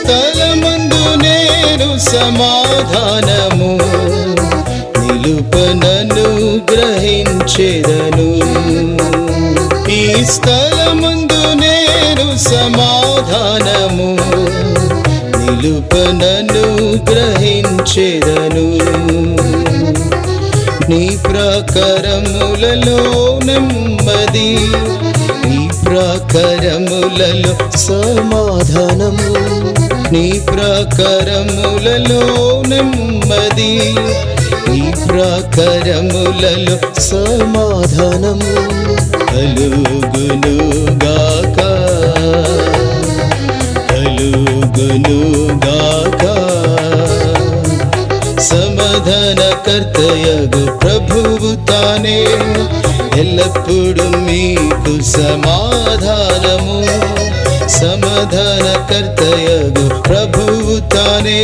స్థలమందు నేను సమాధానము నిలుపనను గ్రహించెదను. ఈ స్థలమందు నేను సమాధానము నిలుపనను గ్రహించెదను. నీ ప్రాకారములలో నెమ్మది, నీ ప్రాకారములలో సమాధానము, నీ ప్రాకారములలో నెమ్మది, నీ ప్రాకారములలో సమాధానము కలుగునుగాక కలుగునుగాక. సమాధానకర్తయగు ప్రభువు తానే ఎల్లప్పుడు మీకు సమాధానము. సమాధానకర్తయగు ప్రభువు తానే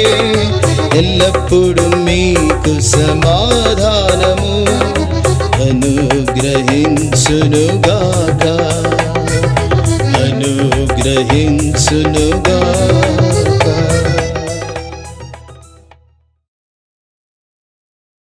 ఎల్లప్పుడు మీకు సమాధానము అనుగ్రహించునుగాక అనుగ్రహించునుగాక.